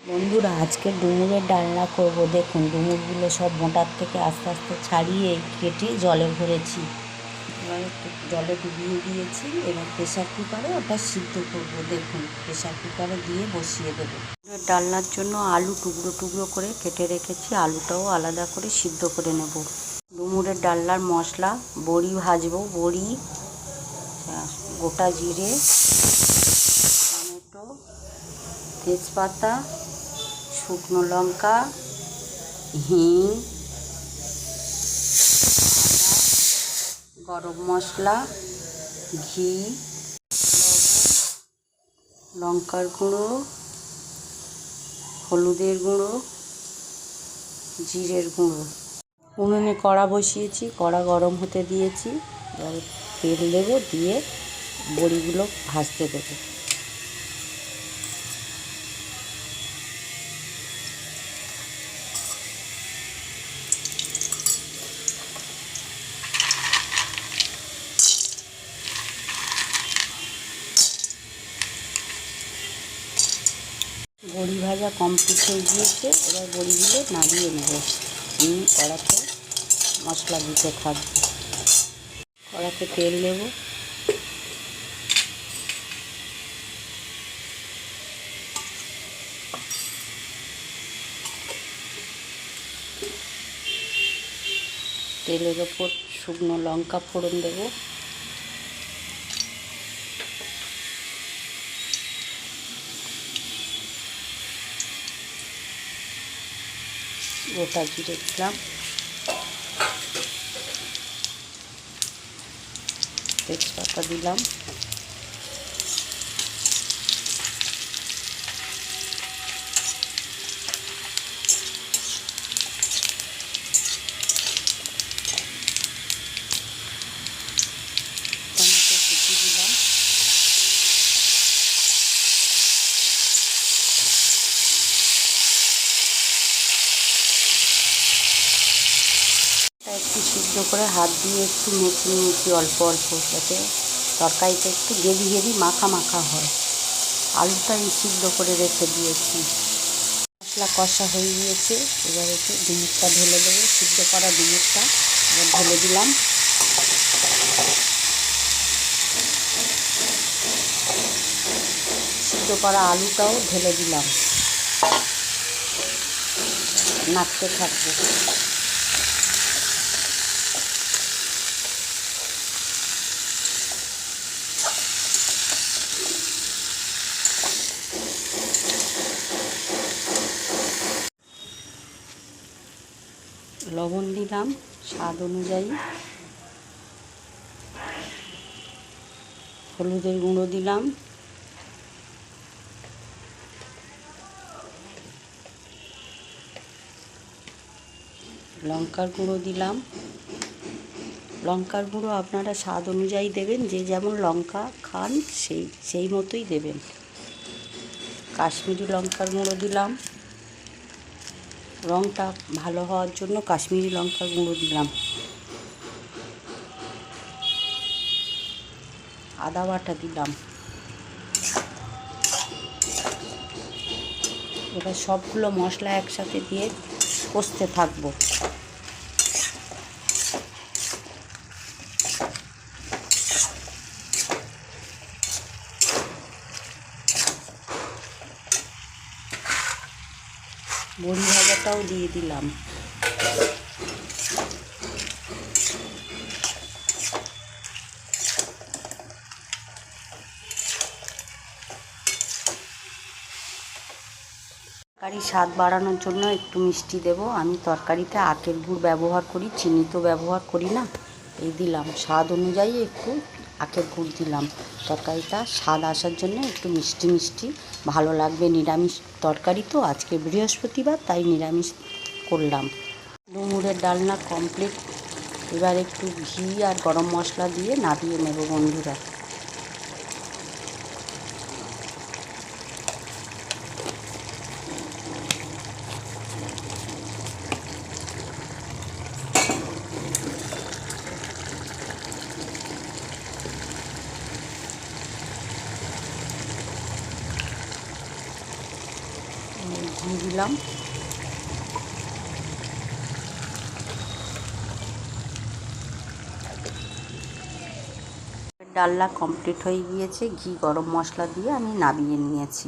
বন্ধুরা, আজকে ডুমুরের ডালনা করব। দেখুন, ডুমুরগুলো সব মোটার থেকে আস্তে আস্তে ছাড়িয়ে কেটে জলে ভরেছি। এবার একটু জলে ডুবিয়ে দিয়েছি। এবার প্রেশার কুকারে ওটা সিদ্ধ করব। দেখুন, প্রেশার কুকারে দিয়ে বসিয়ে দেবো। ডালনার জন্য আলু টুকরো টুকরো করে কেটে রেখেছি। আলুটাও আলাদা করে সিদ্ধ করে নেব। ডুমুরের ডালনার মশলা: বড়ি ভাজবো, বড়ি, গোটা জিরে, টমেটো, তেজপাতা, শুকনো লঙ্কা, হিং, গরম মশলা, ঘি, লঙ্কার গুঁড়ো, হলুদের গুঁড়ো, জিরের গুঁড়ো। উনুনে কড়া বসিয়েছি, কড়া গরম হতে দিয়েছি। এবার তেল দেবো, দিয়ে বড়িগুলো ভাজতে দেবো। বড়ি ভাজা কমপ্লিট হয়ে গিয়েছে। এবার বড়িগুলো নাড়িয়ে নেব। আমি কড়াতে মশলা দিতে থাকবো। কড়াতে তেল দেব, তেলের ওপর শুকনো লঙ্কা ফোড়ন দেব, গোটা জিরে দিলাম, তেজপাতা দিলাম, টমেটো কুচি দিলাম, একটু সিদ্ধ করে হাত দিয়ে একটু নেড়ে নিয়েছি অল্প অল্প, যাতে তরকারিটা একটু গেবি গেবি মাখা মাখা হয়। আলুটা সিদ্ধ করে রেখে দিয়েছি। মশলা কষা হয়ে গিয়েছে। এবার একটু ডুমুরটা ঢেলে দেবো, সিদ্ধ করা ডুমুরটা এবার ঢেলে দিলাম। সিদ্ধ করা আলুটাও ঢেলে দিলাম। নাড়তে থাকবো। লবণ দিলাম স্বাদ অনুযায়ী, হলুদের গুঁড়ো দিলাম, লঙ্কার গুঁড়ো দিলাম। লঙ্কার গুঁড়ো আপনারা স্বাদ অনুযায়ী দেবেন, যে যেমন লঙ্কা খান সেই মতোই দেবেন। কাশ্মীরি লঙ্কার গুঁড়ো দিলাম, রঙটা ভালো হওয়ার জন্য কাশ্মীরি লঙ্কার গুঁড়ো দিলাম। আদা বাটা দিলাম। এবার সবগুলো মশলা একসাথে দিয়ে কষতে থাকবো। বড়ি ভাজাটাও দিয়ে দিলাম। তরকারি স্বাদ বাড়ানোর জন্য একটু মিষ্টি দেব। আমি তরকারিতে আখের গুড় ব্যবহার করি, চিনি তো ব্যবহার করি না। এই দিলাম, স্বাদ অনুযায়ী একটু আখের গুড় দিলাম। তরকারিটা স্বাদ আসার জন্য একটু মিষ্টি মিষ্টি ভালো লাগবে। নিরামিষ তরকারি তো, আজকে বৃহস্পতিবার, তাই নিরামিষ করলাম। ডুমুরের ডালনা কমপ্লিট। এবার একটু ঘি আর গরম মশলা দিয়ে নামিয়ে নেব বন্ধুরা। ঘি দিলাম। ডালনা কমপ্লিট হয়ে গিয়েছে, ঘি গরম মশলা দিয়ে আমি নামিয়ে নিয়েছি।